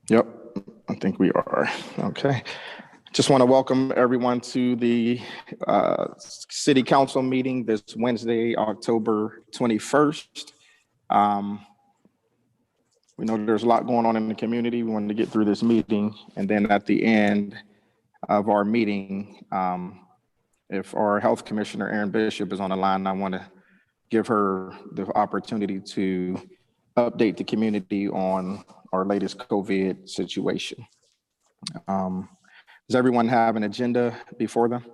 Yep, I think we are. Okay. Just want to welcome everyone to the City Council meeting this Wednesday, October 21st. We know there's a lot going on in the community. We wanted to get through this meeting. And then at the end of our meeting, if our Health Commissioner, Erin Bishop, is on the line, I want to give her the opportunity to update the community on our latest COVID situation. Does everyone have an agenda before them?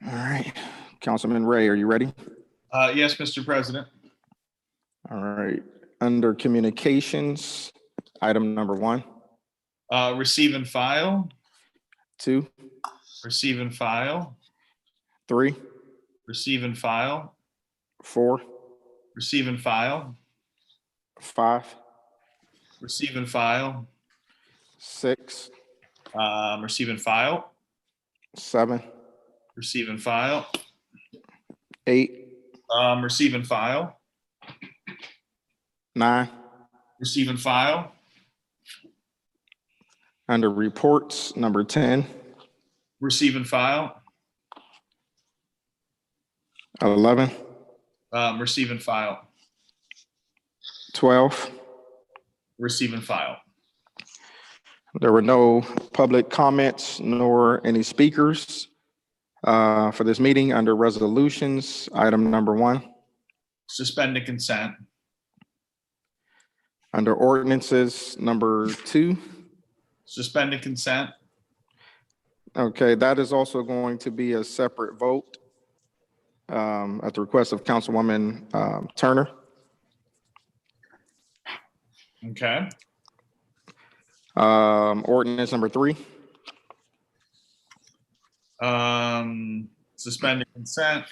All right, Councilman Ray, are you ready? Yes, Mr. President. All right, under communications, item number 1. Receive and file. 2, Receive and file. 3, Receive and file. 4, Receive and file. 5, Receive and file. 6, Receive and file. 7, Receive and file. 8, Receive and file. 9. Receive and file. Under reports, number 10, Receive and file. 11, Receive and file. 12. Receive and file. There were no public comments nor any speakers for this meeting. Under resolutions, item number 1. Suspend the consent. Under ordinances, number 2. Suspend the consent. Okay, that is also going to be a separate vote at the request of Councilwoman Turner. Okay. Ordinance number 3. Suspend the consent.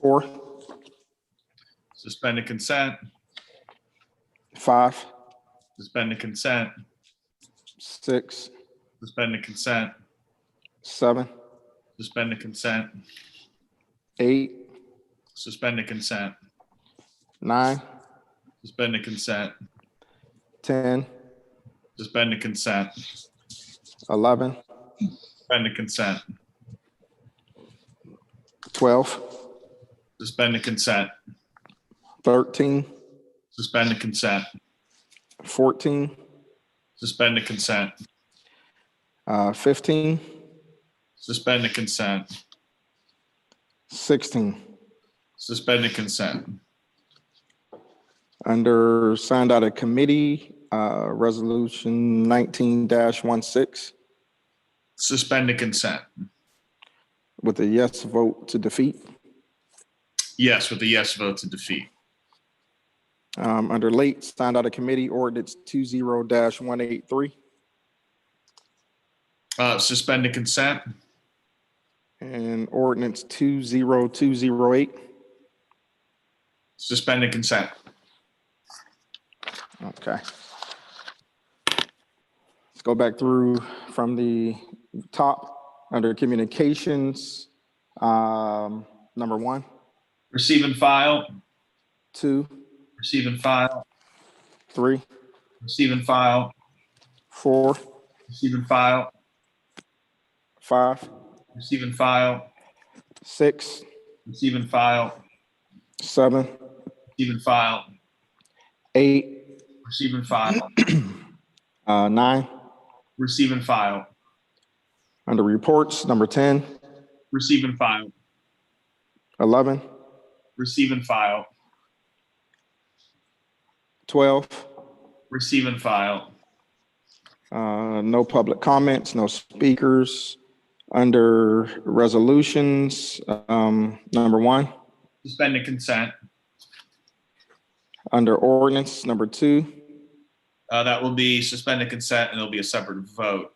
4, Suspend the consent. 5, Suspend the consent. 6, Suspend the consent. 7, Suspend the consent. 8, Suspend the consent. 9, Suspend the consent. 10, Suspend the consent. 11, Suspend the consent. 12, Suspend the consent. 13, Suspend the consent. 14, Suspend the consent. 15, Suspend the consent. 16. Suspend the consent. Under signed out of committee, resolution 19-16 Suspend the consent. with a yes vote to defeat. Yes, with a yes vote to defeat. Under late signed out of committee, ordinance 20-183 Suspend the consent. and ordinance 20208. Suspend the consent. Okay. Let's go back through from the top under communications. Number 1, Receive and file. 2, Receive and file. 3, Receive and file. 4, Receive and file. 5, Receive and file. 6, Receive and file. 7, Receive and file. 8, Receive and file. 9. Receive and file. Under reports, number 10, Receive and file. 11, Receive and file. 12. Receive and file. No public comments, no speakers. Under resolutions, number 1. Suspend the consent. Under ordinance, number 2. That will be suspend the consent and it'll be a separate vote.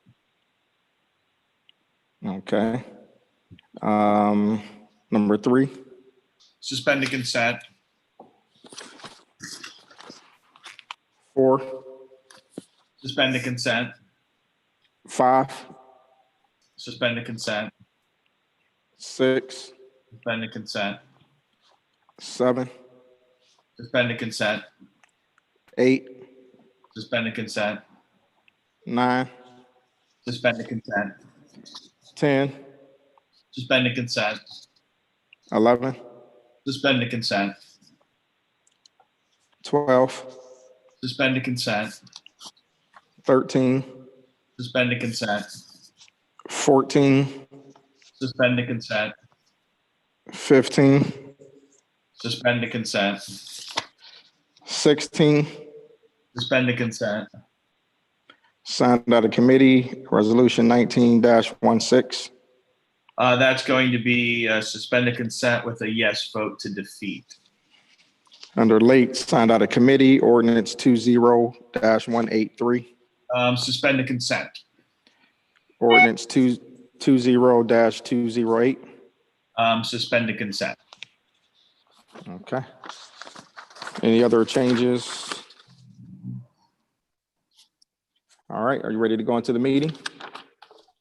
Okay. Number 3. Suspend the consent. 4, Suspend the consent. 5, Suspend the consent. 6, Suspend the consent. 7, Suspended consent. 8, Suspended consent. 9, Suspended consent. 10, Suspended consent. 11, Suspended consent. 12, Suspended consent. 13, Suspended consent. 14, Suspended consent. 15, Suspended consent. 16, Suspended consent. signed out of committee, resolution 19-16. That's going to be suspended consent with a yes vote to defeat. Under late, signed out of committee, ordinance 20-183, Suspended consent. ordinance 20-208. Suspended consent. Okay. Any other changes? All right, are you ready to go into the meeting?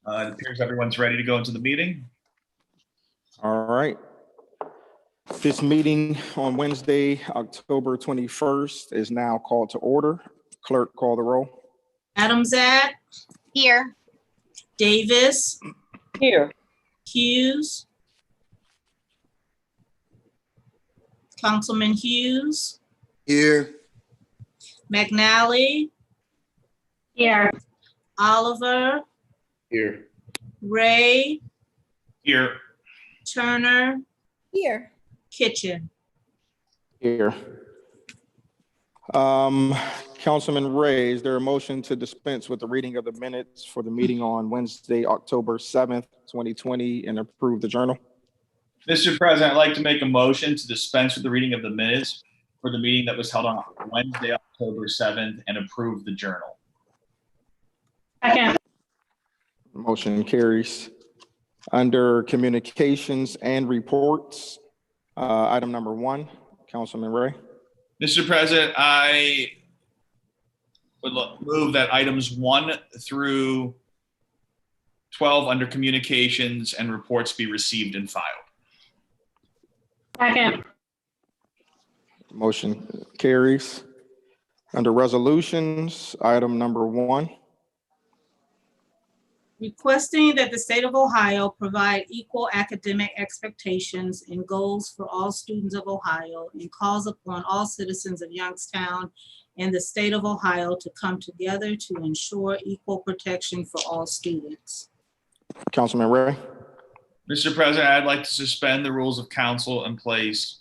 It appears everyone's ready to go into the meeting. All right. This meeting on Wednesday, October 21st is now called to order. Clerk, call the roll. Adamzat, Here. Davis, Here. Hughes. Councilman Hughes, Here. McNally, Here. Oliver, Here. Ray, Here. Turner, Here. Kitchen. Here. Councilman Ray, is there a motion to dispense with the reading of the minutes for the meeting on Wednesday, October 7th, 2020, and approve the journal? Mr. President, I'd like to make a motion to dispense with the reading of the minutes for the meeting that was held on Wednesday, October 7th, and approve the journal. Second. Motion carries. Under communications and reports, item number 1, Councilman Ray. Mr. President, I would move that items 1 through 12 under communications and reports be received and filed. Second. Motion carries. Under resolutions, item number 1. Requesting that the state of Ohio provide equal academic expectations and goals for all students of Ohio and calls upon all citizens of Youngstown and the state of Ohio to come together to ensure equal protection for all students. Councilman Ray. Mr. President, I'd like to suspend the rules of council and place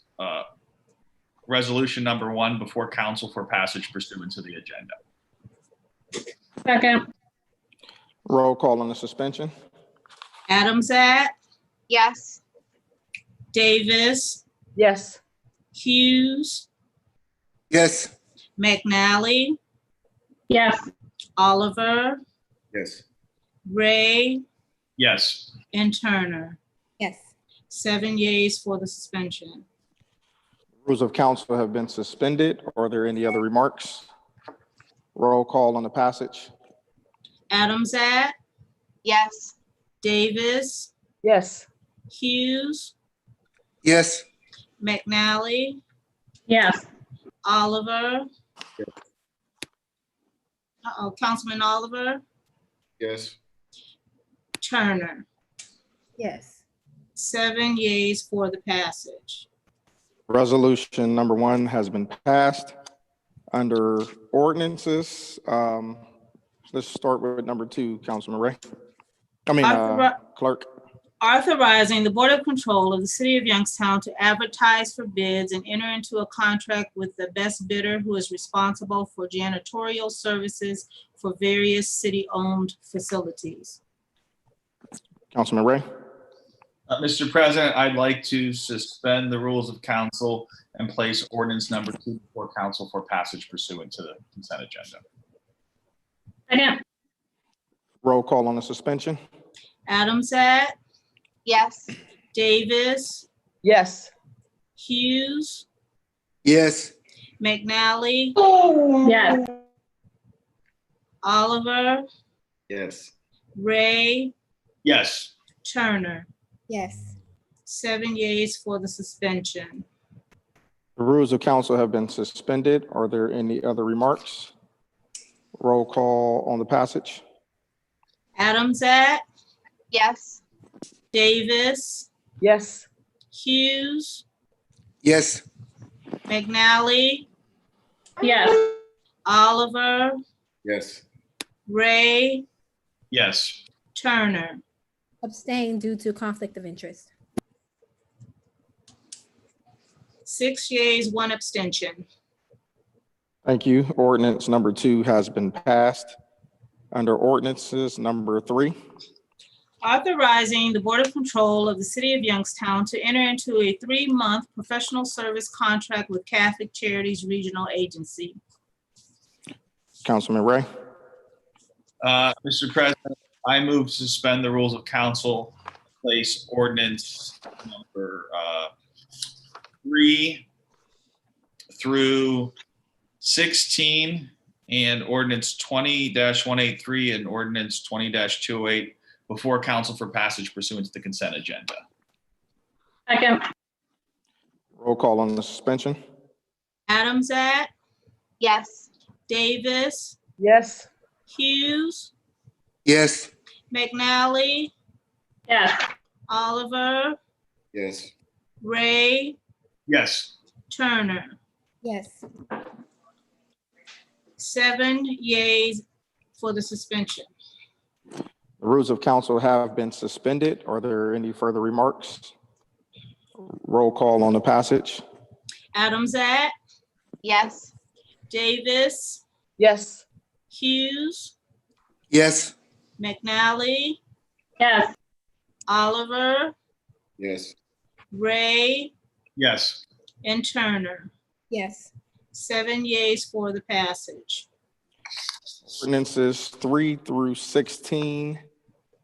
resolution number 1 before council for passage pursuant to the agenda. Second. Roll call on the suspension. Adamzat, Yes. Davis, Yes. Hughes, Yes. McNally, Yes. Oliver, Yes. Ray, Yes. and Turner. Yes. 7 yeas for the suspension. Rules of council have been suspended. Are there any other remarks? Roll call on the passage. Adamzat, Yes. Davis, Yes. Hughes, Yes. McNally, Yes. Oliver. Councilman Oliver, Yes. Turner. Yes. 7 yeas for the passage. Resolution number 1 has been passed. Under ordinances, let's start with number 2, Councilman Ray. Clerk. Authorizing the Board of Control of the City of Youngstown to advertise for bids and enter into a contract with the best bidder who is responsible for janitorial services for various city-owned facilities. Councilman Ray. Mr. President, I'd like to suspend the rules of council and place ordinance number 2 before council for passage pursuant to the consent agenda. Second. Roll call on the suspension. Adamzat, Yes. Davis, Yes. Hughes, Yes. McNally, Yes. Oliver, Yes. Ray, Yes. Turner. Yes. 7 yeas for the suspension. The rules of council have been suspended. Are there any other remarks? Roll call on the passage. Adamzat, Yes. Davis, Yes. Hughes, Yes. McNally, Yes. Oliver, Yes. Ray, Yes. Turner. Abstain due to conflict of interest. 6 yeas, 1 abstention. Thank you. Ordinance number 2 has been passed. Under ordinances number 3, Authorizing the Board of Control of the City of Youngstown to enter into a 3-month professional service contract with Catholic Charities Regional Agency. Councilman Ray. Mr. President, I move to suspend the rules of council, place ordinance number 3 through 16 and ordinance 20-183 and ordinance 20-208 before council for passage pursuant to the consent agenda. Second. Roll call on the suspension. Adamzat, Yes. Davis, Yes. Hughes, Yes. McNally, Yes. Oliver, Yes. Ray, Yes. Turner. Yes. 7 yeas for the suspension. The rules of council have been suspended. Are there any further remarks? Roll call on the passage. Adamzat, Yes. Davis, Yes. Hughes, Yes. McNally, Yes. Oliver, Yes. Ray, Yes. and Turner. Yes. 7 yeas for the passage. Ordinances 3 through 16,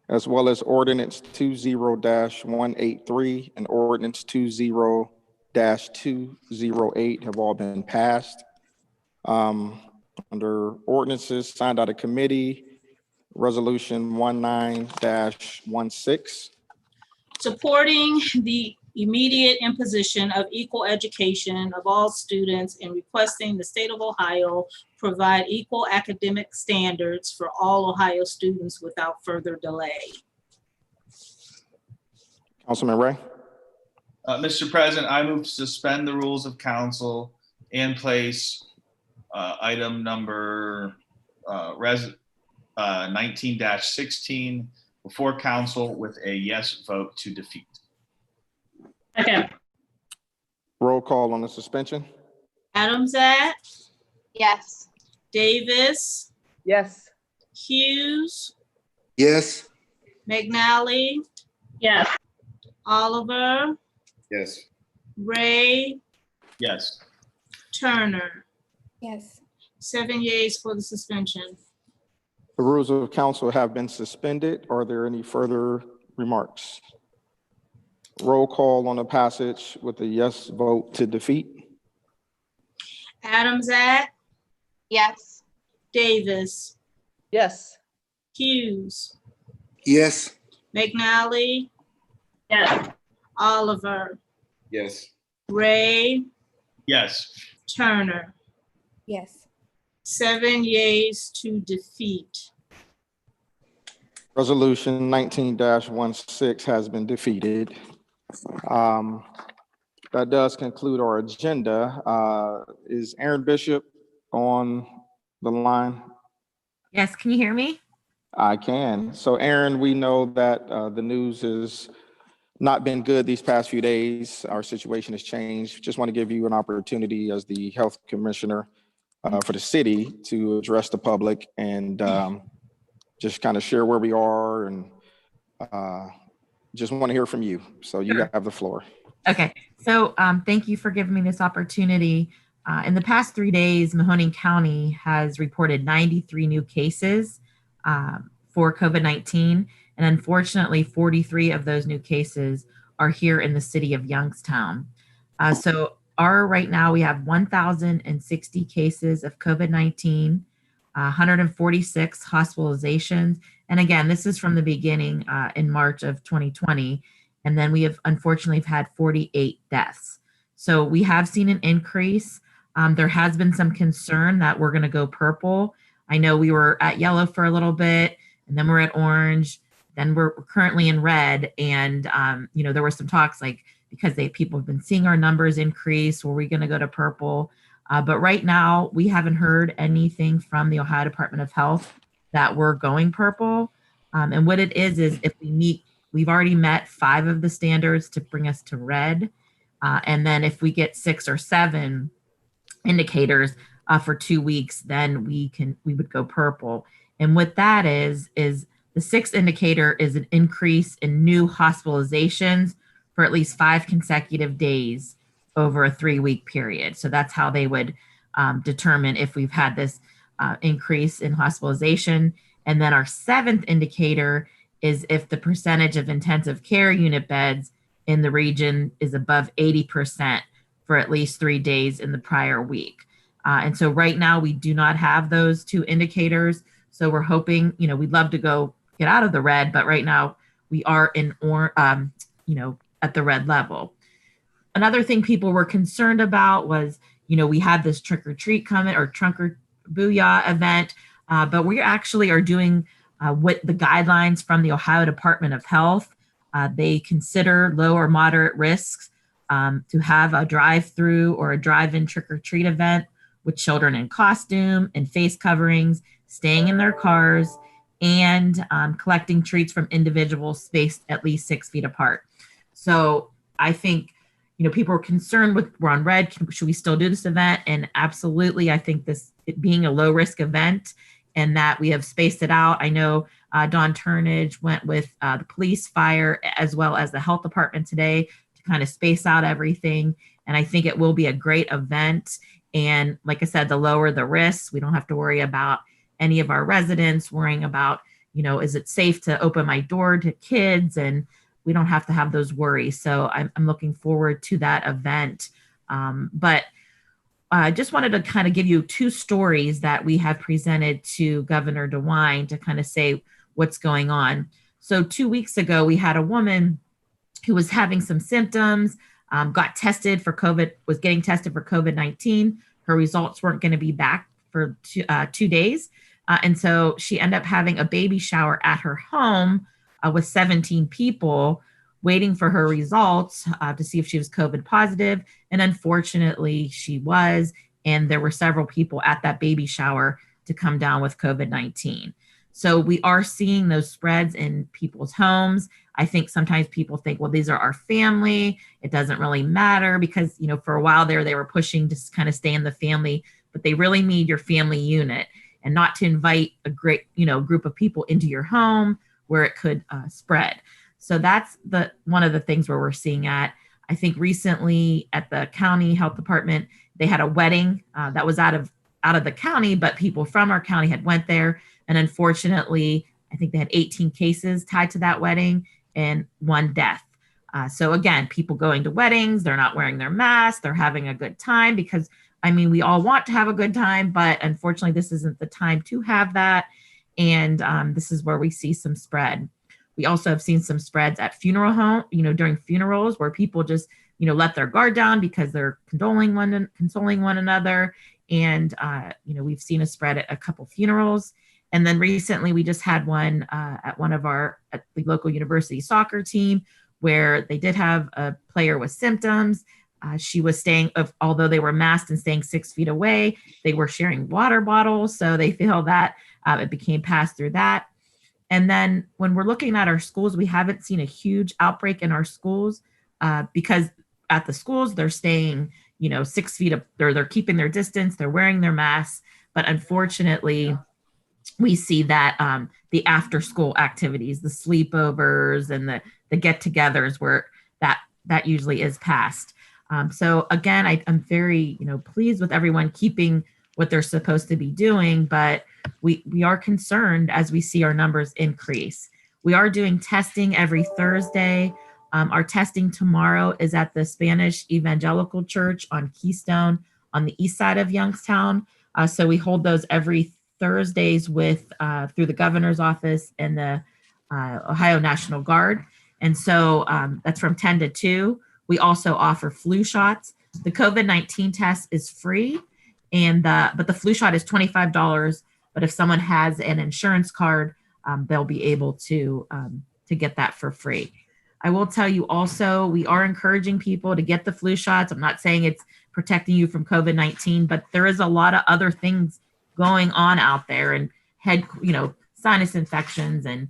as well as ordinance 20-183 and ordinance 20-208 have all been passed. Under ordinances signed out of committee, resolution 19-16. Supporting the immediate imposition of equal education of all students and requesting the state of Ohio provide equal academic standards for all Ohio students without further delay. Councilman Ray. Mr. President, I move to suspend the rules of council and place item number 19-16 before council with a yes vote to defeat. Second. Roll call on the suspension. Adamzat, Yes. Davis, Yes. Hughes, Yes. McNally, Yes. Oliver, Yes. Ray, Yes. Turner. Yes. 7 yeas for the suspension. The rules of council have been suspended. Are there any further remarks? Roll call on the passage with a yes vote to defeat. Adamzat, Yes. Davis, Yes. Hughes, Yes. McNally, Yes. Oliver, Yes. Ray, Yes. Turner. Yes. 7 yeas to defeat. Resolution 19-16 has been defeated. That does conclude our agenda. Is Aaron Bishop on the line? Yes, can you hear me? I can. So Aaron, we know that the news has not been good these past few days. Our situation has changed. Just want to give you an opportunity as the health commissioner for the city to address the public and just kind of share where we are and just want to hear from you. So you have the floor. Okay, so thank you for giving me this opportunity. In the past 3 days, Mahoning County has reported 93 new cases for COVID-19. And unfortunately, 43 of those new cases are here in the city of Youngstown. Right now we have 1,060 cases of COVID-19, 146 hospitalizations. And again, this is from the beginning in March of 2020. And then we have unfortunately had 48 deaths. So we have seen an increase. There has been some concern that we're going to go purple. I know we were at yellow for a little bit, and then we're at orange, then we're currently in red. And, there were some talks like, because people have been seeing our numbers increase, were we going to go to purple? But right now, we haven't heard anything from the Ohio Department of Health that we're going purple. And what it is if we've already met 5 of the standards to bring us to red. And then if we get 6 or 7 indicators for 2 weeks, then we would go purple. And what that is the 6th indicator is an increase in new hospitalizations for at least 5 consecutive days over a 3-week period. So that's how they would determine if we've had this increase in hospitalization. And then our 7th indicator is if the percentage of intensive care unit beds in the region is above 80% for at least 3 days in the prior week. And so right now we do not have those 2 indicators. So we're hoping, we'd love to go get out of the red, but right now we are in at the red level. Another thing people were concerned about was, we had this trick or treat coming or trunk or booyah event, but we actually are doing what the guidelines from the Ohio Department of Health. They consider low or moderate risks to have a drive-through or a drive-in trick or treat event with children in costume and face coverings, staying in their cars, and collecting treats from individuals spaced at least 6 feet apart. So I think, people are concerned we're on red. Should we still do this event? And absolutely, I think it being a low risk event and that we have spaced it out. I know Dawn Turnage went with the police, fire, as well as the health department today to kind of space out everything. And I think it will be a great event. And like I said, the lower the risks, we don't have to worry about any of our residents worrying about, is it safe to open my door to kids? And we don't have to have those worries. So I'm looking forward to that event. But I just wanted to kind of give you 2 stories that we have presented to Governor DeWine to kind of say what's going on. So 2 weeks ago, we had a woman who was having some symptoms, got tested for COVID, was getting tested for COVID-19. Her results weren't going to be back for 2 days. And so she ended up having a baby shower at her home with 17 people waiting for her results to see if she was COVID positive. And unfortunately, she was. And there were several people at that baby shower to come down with COVID-19. So we are seeing those spreads in people's homes. I think sometimes people think, well, these are our family. It doesn't really matter because, for a while there, they were pushing to kind of stay in the family, but they really need your family unit and not to invite a great, group of people into your home where it could spread. So that's one of the things where we're seeing at. I think recently at the county health department, they had a wedding that was out of the county, but people from our county had went there. And unfortunately, I think they had 18 cases tied to that wedding and 1 death. So again, people going to weddings, they're not wearing their masks, they're having a good time because, we all want to have a good time, but unfortunately, this isn't the time to have that. And this is where we see some spread. We also have seen some spreads at funeral home, during funerals where people just, let their guard down because they're consoling one another. And, we've seen a spread at a couple funerals. And then recently we just had one at the local university soccer team where they did have a player with symptoms. She was although they were masked and staying 6 feet away, they were sharing water bottles. So they feel that it became passed through that. And then when we're looking at our schools, we haven't seen a huge outbreak in our schools because at the schools, they're staying, 6 feet up, they're keeping their distance, they're wearing their masks. But unfortunately, we see that the after school activities, the sleepovers and the get-togethers where that usually is passed. So again, I'm very, pleased with everyone keeping what they're supposed to be doing, but we are concerned as we see our numbers increase. We are doing testing every Thursday. Our testing tomorrow is at the Spanish Evangelical Church on Keystone on the east side of Youngstown. So we hold those every Thursdays through the governor's office and the Ohio National Guard. And so that's from 10 to 2. We also offer flu shots the COVID-19 test is free, and but the flu shot is $25. But if someone has an insurance card, they'll be able to get that for free. I will tell you also, we are encouraging people to get the flu shots. I'm not saying it's protecting you from COVID-19, but there is a lot of other things going on out there, and sinus infections and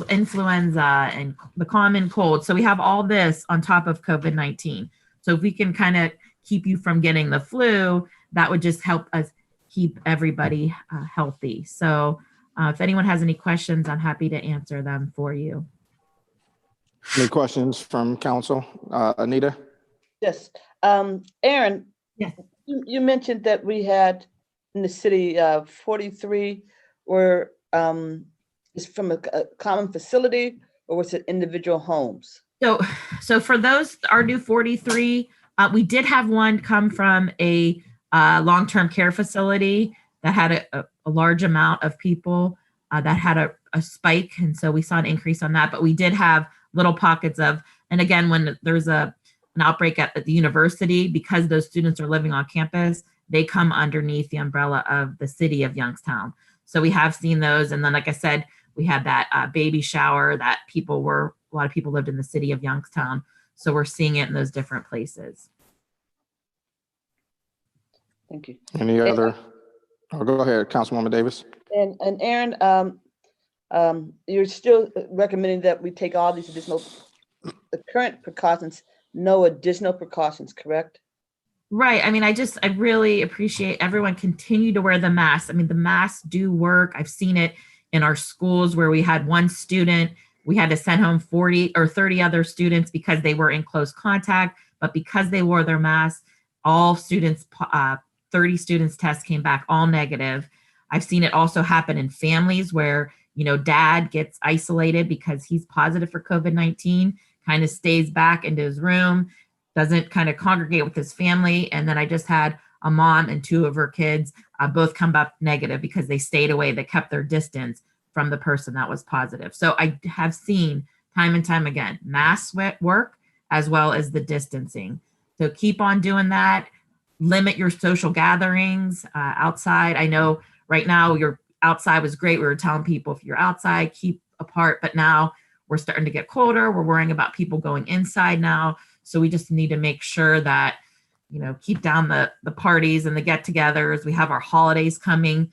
influenza and the common cold. So we have all this on top of COVID-19. So if we can kind of keep you from getting the flu, that would just help us keep everybody healthy. So if anyone has any questions, I'm happy to answer them for you. Any questions from council? Anita? Yes. Aaron, Yes. you mentioned that we had in the city 43 were is from a common facility, or was it individual homes? So for those, our new 43, we did have one come from a long-term care facility that had a large amount of people that had a spike. And so we saw an increase on that, but we did have little pockets of, and again, when there's an outbreak at the university, because those students are living on campus, they come underneath the umbrella of the city of Youngstown. So we have seen those. And then, like I said, we had that baby shower that a lot of people lived in the city of Youngstown. So we're seeing it in those different places. Thank you. Any other? Oh, go ahead, Councilwoman Davis. And Aaron, you're still recommending that we take all these the current precautions, no additional precautions, correct? Right. I mean, I really appreciate everyone continue to wear the masks. I mean, the masks do work. I've seen it in our schools where we had one student, we had to send home 40 or 30 other students because they were in close contact, but because they wore their masks, all students, 30 students test came back all negative. I've seen it also happen in families where, dad gets isolated because he's positive for COVID-19, kind of stays back into his room, doesn't kind of congregate with his family. And then I just had a mom and two of her kids both come back negative because they stayed away, they kept their distance from the person that was positive. So I have seen time and time again, masks work as well as the distancing. So keep on doing that. Limit your social gatherings outside. I know right now your outside was great. We were telling people if you're outside, keep apart, but now we're starting to get colder. We're worrying about people going inside now. So we just need to make sure that, keep down the parties and the get-togethers. We have our holidays coming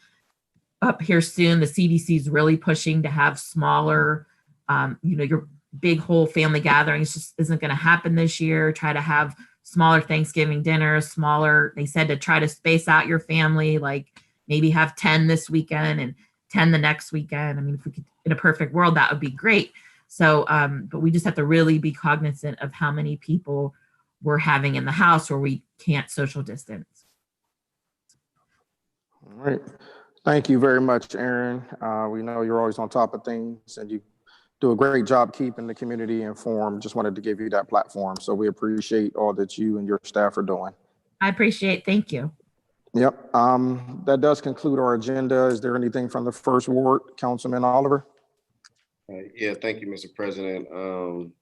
up here soon. The CDC is really pushing to have smaller, your big whole family gatherings just isn't going to happen this year. Try to have smaller Thanksgiving dinners, they said to try to space out your family, like maybe have 10 this weekend and 10 the next weekend. I mean, if we could, in a perfect world, that would be great. So, but we just have to really be cognizant of how many people we're having in the house where we can't social distance. All right. Thank you very much, Aaron. We know you're always on top of things and you do a great job keeping the community informed. Just wanted to give you that platform. So we appreciate all that you and your staff are doing. I appreciate, thank you. Yep. That does conclude our agenda. Is there anything from the First Ward, Councilman Oliver? Yeah, thank you, Mr. President.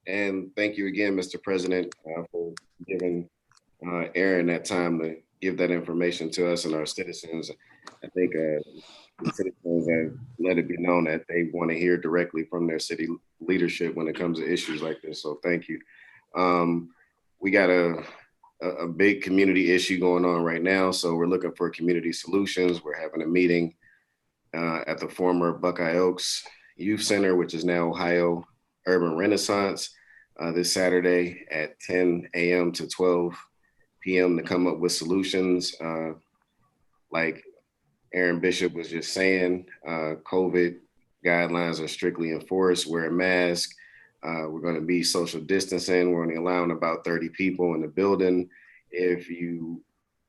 And thank you again, Mr. President, for giving Aaron that time to give that information to us and our citizens. I think the citizens have let it be known that they want to hear directly from their city leadership when it comes to issues like this. So thank you. We got a big community issue going on right now. So we're looking for community solutions. We're having a meeting at the former Buckeye Oaks Youth Center, which is now Ohio Urban Renaissance, this Saturday at 10 a.m. to 12 p.m. to come up with solutions. Like Aaron Bishop was just saying, COVID guidelines are strictly enforced. Wear a mask. We're going to be social distancing. We're only allowing about 30 people in the building. If you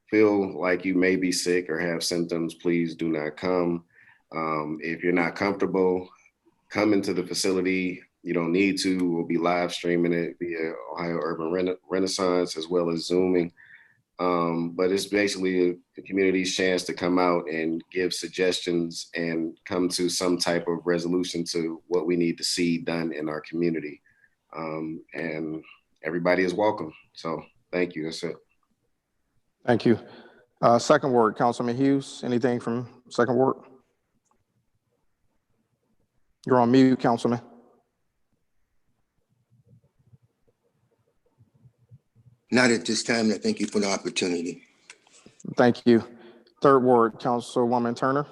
feel like you may be sick or have symptoms, please do not come. If you're not comfortable, come into the facility. You don't need to. We'll be live streaming it via Ohio Urban Renaissance as well as Zooming. But it's basically the community's chance to come out and give suggestions and come to some type of resolution to what we need to see done in our community. And everybody is welcome. So thank you. That's it. Thank you. Second ward, Councilman Hughes, anything from second ward? You're on mute, Councilman. Not at this time. I thank you for the opportunity. Thank you. Third ward, Councilwoman Turner.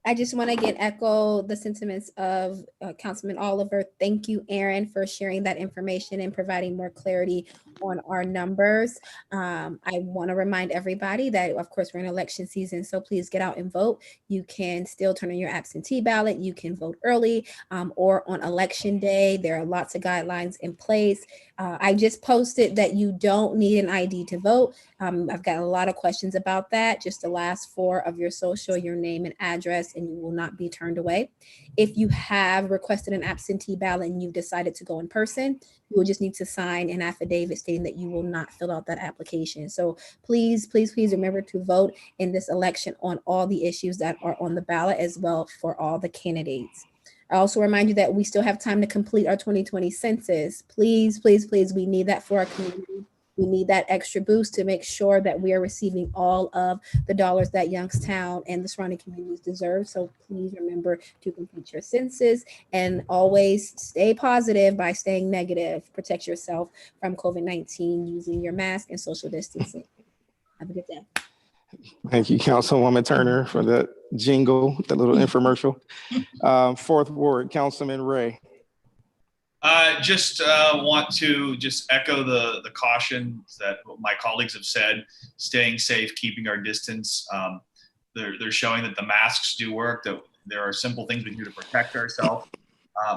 I just want to again echo the sentiments of Councilman Oliver. Thank you, Aaron, for sharing that information and providing more clarity on our numbers. I want to remind everybody that, of course, we're in election season, so please get out and vote. You can still turn in your absentee ballot. You can vote early or on election day. There are lots of guidelines in place. I just posted that you don't need an ID to vote. I've got a lot of questions about that. Just the last four of your social, your name and address, and you will not be turned away. If you have requested an absentee ballot and you've decided to go in person, you will just need to sign an affidavit stating that you will not fill out that application. So please, please, please remember to vote in this election on all the issues that are on the ballot, as well for all the candidates. I also remind you that we still have time to complete our 2020 census. Please, please, please, we need that for our community. We need that extra boost to make sure that we are receiving all of the dollars that Youngstown and the surrounding communities deserve. So please remember to complete your census and always stay positive by staying negative. Protect yourself from COVID-19 using your mask and social distancing. Have a good day. Thank you, Councilwoman Turner, for that jingle, that little infomercial. Fourth ward, Councilman Ray. Just want to just echo the cautions that my colleagues have said, staying safe, keeping our distance. They're showing that the masks do work, that there are simple things we can do to protect ourselves,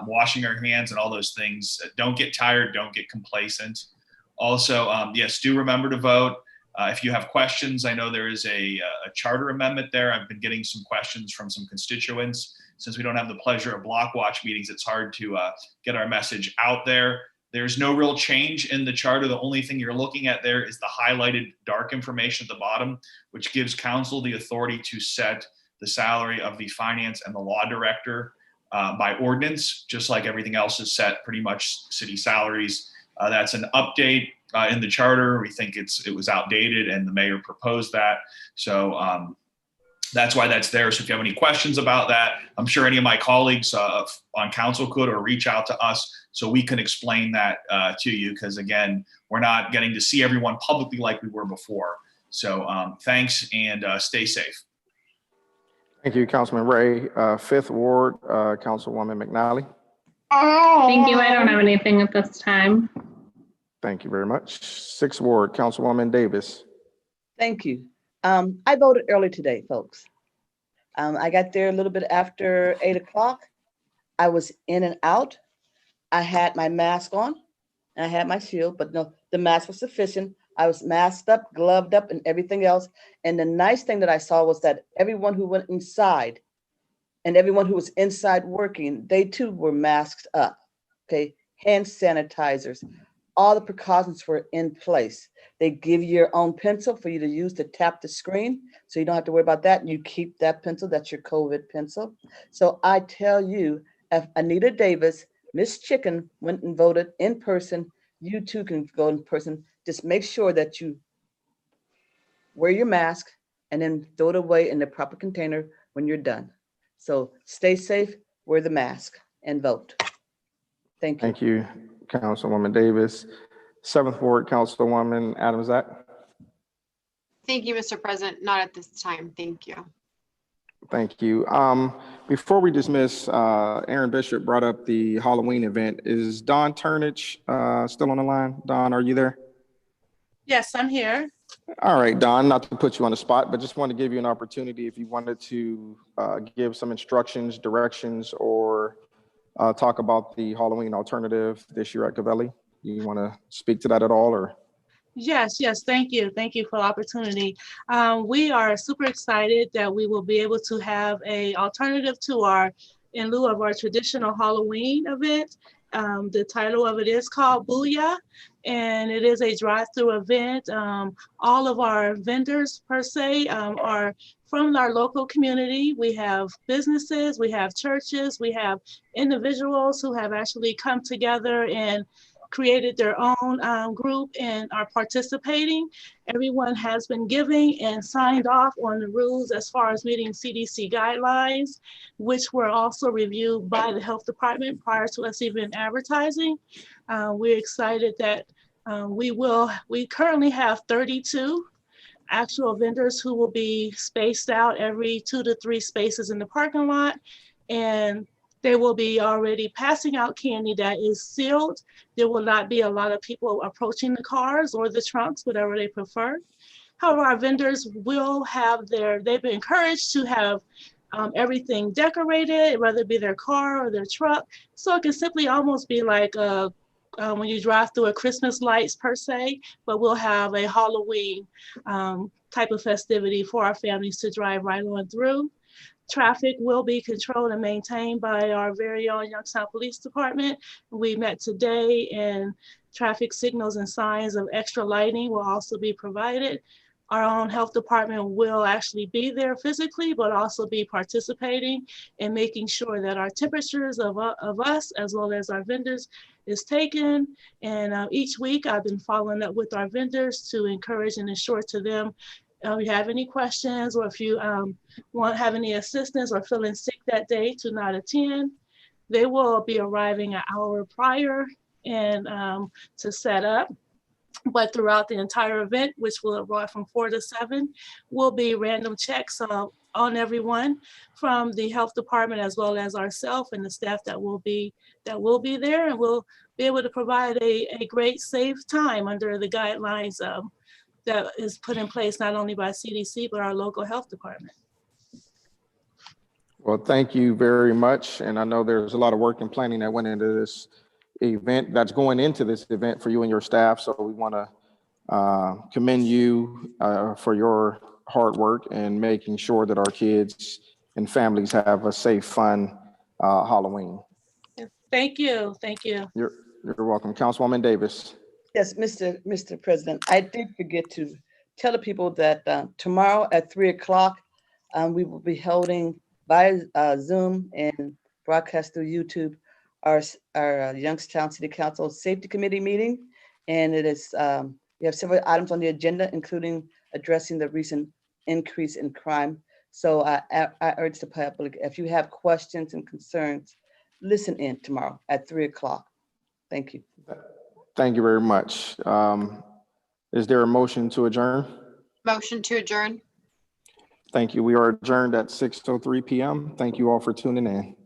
washing our hands and all those things. Don't get tired, don't get complacent. Also, yes, do remember to vote. If you have questions, I know there is a charter amendment there. I've been getting some questions from some constituents. Since we don't have the pleasure of block watch meetings, it's hard to get our message out there. There's no real change in the charter. The only thing you're looking at there is the highlighted dark information at the bottom, which gives council the authority to set the salary of the finance and the law director by ordinance, just like everything else is set, pretty much city salaries. That's an update in the charter. We think it was outdated and the mayor proposed that. So that's why that's there. So if you have any questions about that, I'm sure any of my colleagues on council could, or reach out to us so we can explain that to you. Because again, we're not getting to see everyone publicly like we were before. So thanks and stay safe. Thank you, Councilman Ray. Fifth ward, Councilwoman McNally. Thank you. I don't have anything at this time. Thank you very much. Sixth ward, Councilwoman Davis. Thank you. I voted early today, folks. I got there a little bit after 8 o'clock. I was in and out. I had my mask on and I had my shield, but no, the mask was sufficient. I was masked up, gloved up, and everything else. And the nice thing that I saw was that everyone who went inside and everyone who was inside working, they too were masked up. Okay, hand sanitizers. All the precautions were in place. They give you your own pencil for you to use to tap the screen, so you don't have to worry about that. You keep that pencil, that's your COVID pencil. So I tell you, if Anita Davis, Miss Chicken went and voted in person, you too can go in person. Just make sure that you wear your mask and then throw it away in the proper container when you're done. So stay safe, wear the mask, and vote. Thank you. Thank you, Councilwoman Davis. Seventh ward, Councilwoman Adams-Zack. Thank you, Mr. President. Not at this time. Thank you. Thank you. Before we dismiss, Aaron Bishop brought up the Halloween event. Is Dawn Turnage still on the line? Dawn, are you there? Yes, I'm here. All right, Dawn, not to put you on the spot, but just want to give you an opportunity if you wanted to give some instructions, directions, or talk about the Halloween alternative this year at Covelli. You want to speak to that at all, or? Yes, thank you. Thank you for the opportunity. We are super excited that we will be able to have a alternative to in lieu of our traditional Halloween event. The title of it is called Booyah, and it is a drive-through event. All of our vendors per se are from our local community. We have businesses, we have churches, we have individuals who have actually come together and created their own group and are participating. Everyone has been giving and signed off on the rules as far as meeting CDC guidelines, which were also reviewed by the health department prior to us even advertising. We're excited that we currently have 32 actual vendors who will be spaced out every 2 to 3 spaces in the parking lot. And they will be already passing out candy that is sealed. There will not be a lot of people approaching the cars or the trunks, whatever they prefer. However, our vendors will have they've been encouraged to have everything decorated, whether it be their car or their truck. So it can simply almost be like when you drive through a Christmas lights per se, but we'll have a Halloween type of festivity for our families to drive right on through. Traffic will be controlled and maintained by our very own Youngstown Police Department. We met today, and traffic signals and signs of extra lighting will also be provided. Our own health department will actually be there physically, but also be participating and making sure that our temperatures of us, as well as our vendors, is taken. And each week I've been following up with our vendors to encourage and ensure to them, if you have any questions, or if you have any assistance or feeling sick that day to not attend, they will be arriving an hour prior and to set up. But throughout the entire event, which will run from 4 to 7, will be random checks on everyone from the health department, as well as ourselves and the staff that will be there, and we'll be able to provide a great, safe time under the guidelines that is put in place not only by CDC, but our local health department. Well, thank you very much. And I know there's a lot of work and planning that went into this event, that's going into this event for you and your staff. So we want to commend you for your hard work and making sure that our kids and families have a safe, fun Halloween. Thank you. Thank you. You're welcome. Councilwoman Davis. Yes, Mr. President, I did forget to tell the people that tomorrow at 3 o'clock, we will be holding by Zoom and broadcast through YouTube our Youngstown City Council Safety Committee meeting. And it is, we have several items on the agenda, including addressing the recent increase in crime. So I urge the public, if you have questions and concerns, listen in tomorrow at 3 o'clock. Thank you. Thank you very much. Is there a motion to adjourn? Motion to adjourn. Thank you. We are adjourned at 6:03 p.m. Thank you all for tuning in.